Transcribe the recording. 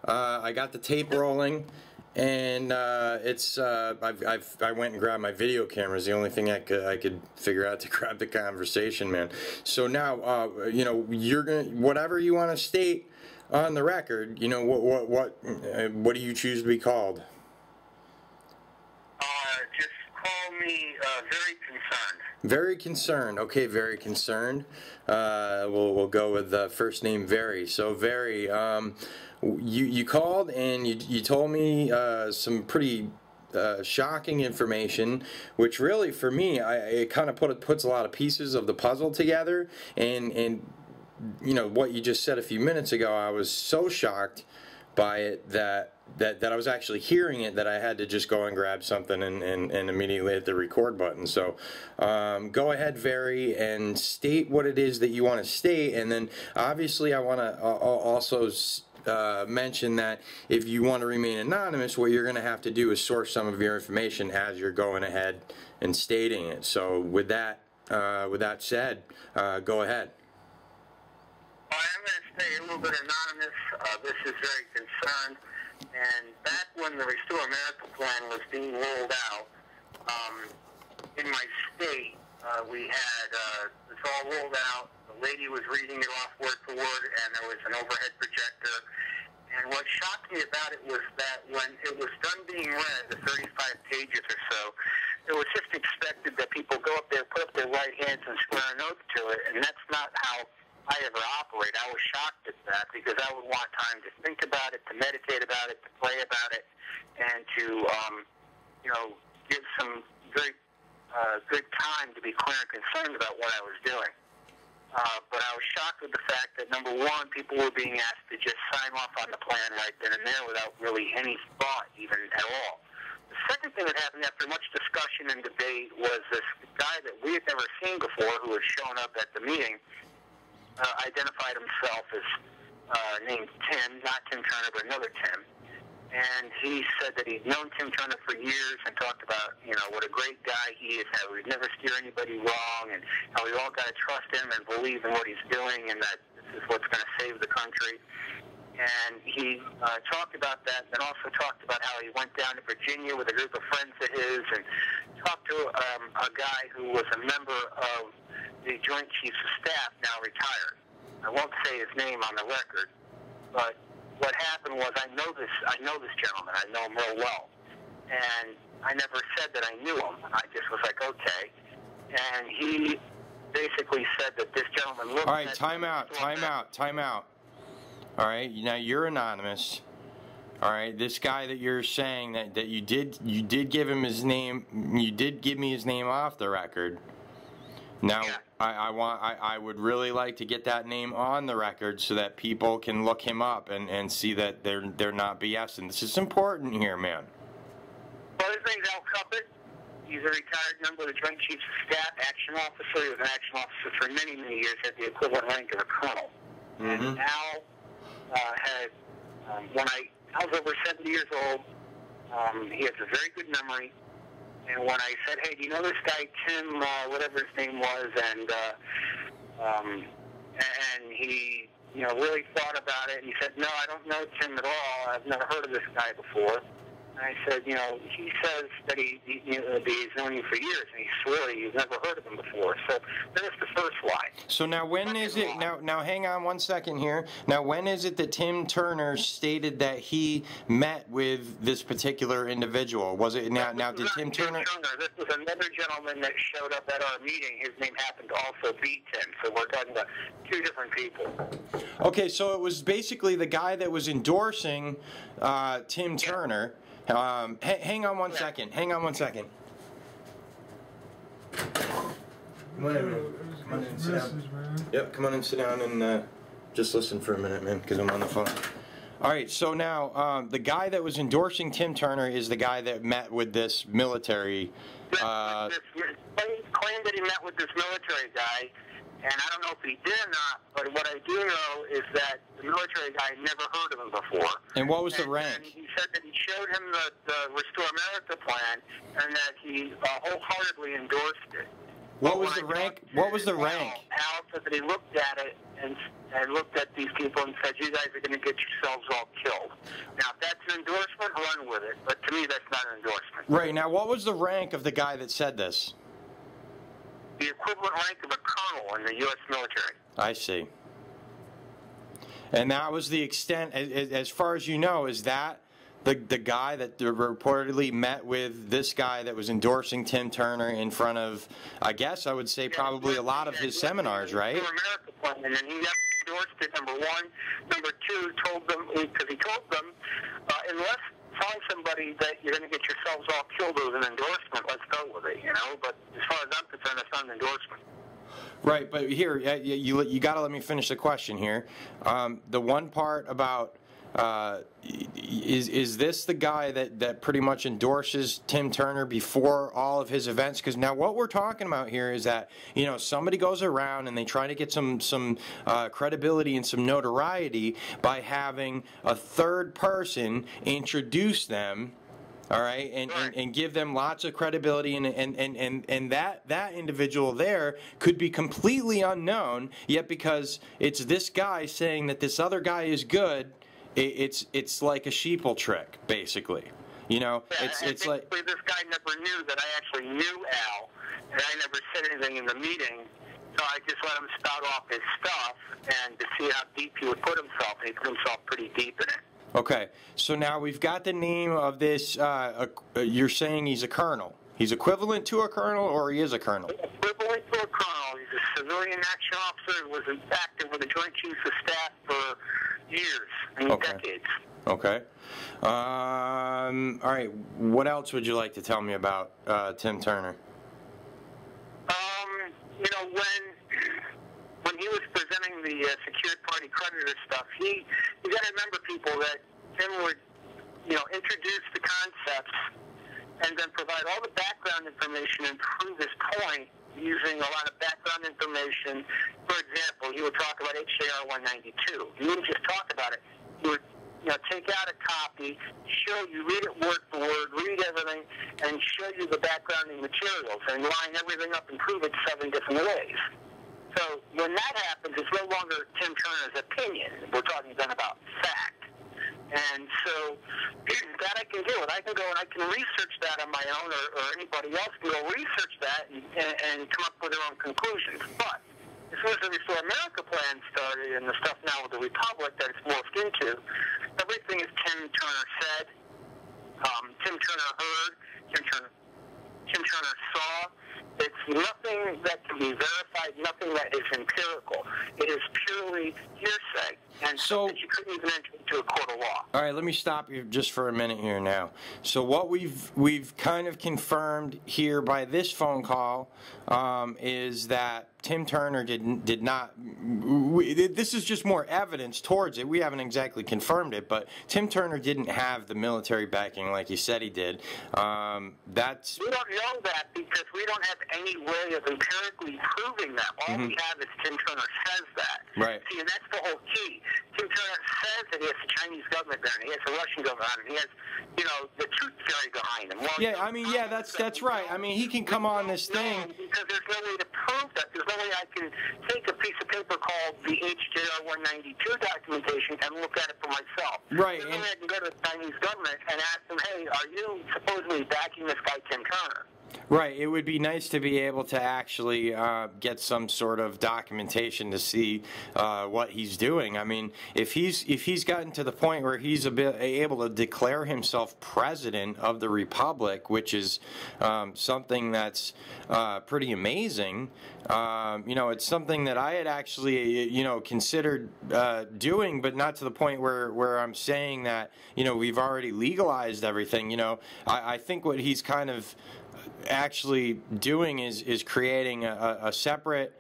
I got the tape rolling, and I went and grabbed my video camera. It's the only thing I could figure out to grab the conversation, man. So now, you know, you're gonna, whatever you want to state on the record, you know, what do you choose to be called? Just call me very concerned. Very concerned. Okay, very concerned. We'll go with first name Very. So Very, you called and you told me some pretty shocking information, which really for me, it kind of puts a lot of pieces of the puzzle together. And you know what you just said a few minutes ago, I was so shocked by it that I was actually hearing it that I had to just go and grab something and immediately hit the record button. So go ahead, Very, and state what it is that you want to state, and then obviously I want to also mention that if you want to remain anonymous, what you're going to have to do is source some of your information as you're going ahead and stating it. So with that said, go ahead. I'm going to stay a little bit anonymous. This is very concerned. And back when the Restore America plan was being rolled out, in my state, we had this all rolled out. The lady was reading it off word for word, and there was an overhead projector. And what shocked me about it was that when it was done being read, the 35 pages or so, it was just expected that people go up there, put up their right hands, and swear an oath to it. And that's not how I ever operate. I was shocked at that because I would want time to think about it, to meditate about it, to play about it, and to, you know, give some very good time to be clear and concerned about what I was doing. But I was shocked with the fact that, number one, people were being asked to just sign off on the plan right then and there without really any thought even at all. The second thing that happened after much discussion and debate was this guy that we had never seen before who had shown up at the meeting, identified himself as named Tim, not Tim Turner, but another Tim. And he said that he'd known Tim Turner for years and talked about, you know, what a great guy he is, how he'd never steer anybody wrong, and how we all got to trust him and believe in what he's doing, and that this is what's going to save the country. And he talked about that, and also talked about how he went down to Virginia with a group of friends of his and talked to a guy who was a member of the Joint Chiefs of Staff, now retired. I won't say his name on the record, but what happened was I know this gentleman. I know him real well. And I never said that I knew him. I just was like, okay. And he basically said that this gentleman looked at... All right, time out. All right, now you're anonymous. All right, this guy that you're saying that you did give him his name, you did give me his name off the record. Now, yeah. I would really like to get that name on the record so that people can look him up and see that they're not BSing. This is important here, man. Well, his name's Al Cuppet. He's a retired member of the Joint Chiefs of Staff, action officer. He was an action officer for many, many years, had the equivalent rank of a colonel. Mm-hmm. And Al had, when I was over 70 years old, he has a very good memory. And when I said, hey, do you know this guy, Tim, whatever his name was, and he, you know, really thought about it, and he said, no, I don't know Tim at all. I've never heard of this guy before. And I said, you know, he says that he's known you for years, and he swore he's never heard of him before. So there's the first lie. So now when is it, now hang on one second here. Now when is it that Tim Turner stated that he met with this particular individual? Was it, now did Tim Turner? This was another gentleman that showed up at our meeting. His name happened to also be Tim. So we're talking about two different people. Okay, so it was basically the guy that was endorsing Tim Turner. Hang on one second. Hang on one second. Come on in, man. Come on in, sit down. Yep, come on and sit down and just listen for a minute, man, because I'm on the phone. All right, so now the guy that was endorsing Tim Turner is the guy that met with this military. Claimed that he met with this military guy. And I don't know if he did or not, but what I do know is that the military guy never heard of him before. And what was the rank? And he said that he showed him the Restore America plan and that he wholeheartedly endorsed it. What was the rank? What was the rank? Al said that he looked at it and looked at these people and said, "You guys are going to get yourselves all killed." Now, if that's an endorsement, run with it. But to me, that's not an endorsement. Right. Now, what was the rank of the guy that said this? The equivalent rank of a colonel in the U.S. military. I see. And that was the extent, as far as you know, is that the guy that reportedly met with this guy that was endorsing Tim Turner in front of, I guess I would say probably a lot of his seminars, right? America plan, and he endorsed it, number one. Number two, told them, because he told them, unless telling somebody that you're going to get yourselves all killed with an endorsement, let's go with it, you know? But as far as I'm concerned, it's not an endorsement. Right, but here, you got to let me finish the question here. The one part about, is this the guy that pretty much endorses Tim Turner before all of his events? Because now what we're talking about here is that, you know, somebody goes around and they try to get some credibility and some notoriety by having a third person introduce them. All right, and give them lots of credibility, and that individual there could be completely unknown, yet because it's this guy saying that this other guy is good, it's like a Sheeple trick, basically. You know, yeah, it's like this guy never knew that I actually knew Al, and I never said anything in the meeting, so I just let him spout off his stuff, and to see how deep he would put himself, and he put himself pretty deep in it. Okay, so now we've got the name of this, you're saying he's a colonel. He's equivalent to a colonel, or he is a colonel? Equivalent to a colonel. He's a civilian action officer who was active with the Joint Chiefs of Staff for years, decades. Okay. All right, what else would you like to tell me about Tim Turner? You know, when he was presenting the secured party creditor stuff, you got to remember, people, that Tim would, you know, introduce the concepts and then provide all the background information and prove his point using a lot of background information. For example, he would talk about HJR 192. He wouldn't just talk about it. He would, you know, take out a copy, show you, read it word for word, read everything, and show you the backgrounding materials and line everything up and prove it 7 different ways. So when that happens, it's no longer Tim Turner's opinion. We're talking then about fact. And so that I can do it. I can go and I can research that on my own, or anybody else can go research that and come up with their own conclusions. But as soon as the Restore America plan started and the stuff now with the Republic that it's morphed into, everything is Tim Turner said, Tim Turner heard, Tim Turner saw. It's nothing that can be verified, nothing that is empirical. It is purely hearsay, and so that you couldn't even enter into a court of law. All right, let me stop you just for a minute here now. So what we've kind of confirmed here by this phone call is that Tim Turner did not. This is just more evidence towards it. We haven't exactly confirmed it, but Tim Turner didn't have the military backing like he said he did. We don't know that because we don't have any way of empirically proving that. All we have is Tim Turner says that. Right. See, and that's the whole key. Tim Turner says that he has the Chinese government there, and he has the Russian government on him. He has, you know, the truth fairy behind him. Well, yeah, I mean, yeah, that's right. I mean, he can come on this thing because there's no way to prove that. There's no way I can take a piece of paper called the HJR 192 documentation and look at it for myself. Right. There's no way I can go to the Chinese government and ask them, hey, are you supposedly backing this guy Tim Turner? Right. It would be nice to be able to actually get some sort of documentation to see what he's doing. I mean, if he's gotten to the point where he's able to declare himself president of the Republic, which is something that's pretty amazing. You know, it's something that I had actually, you know, considered doing, but not to the point where I'm saying that, you know, we've already legalized everything. You know, I think what he's kind of actually doing is creating a separate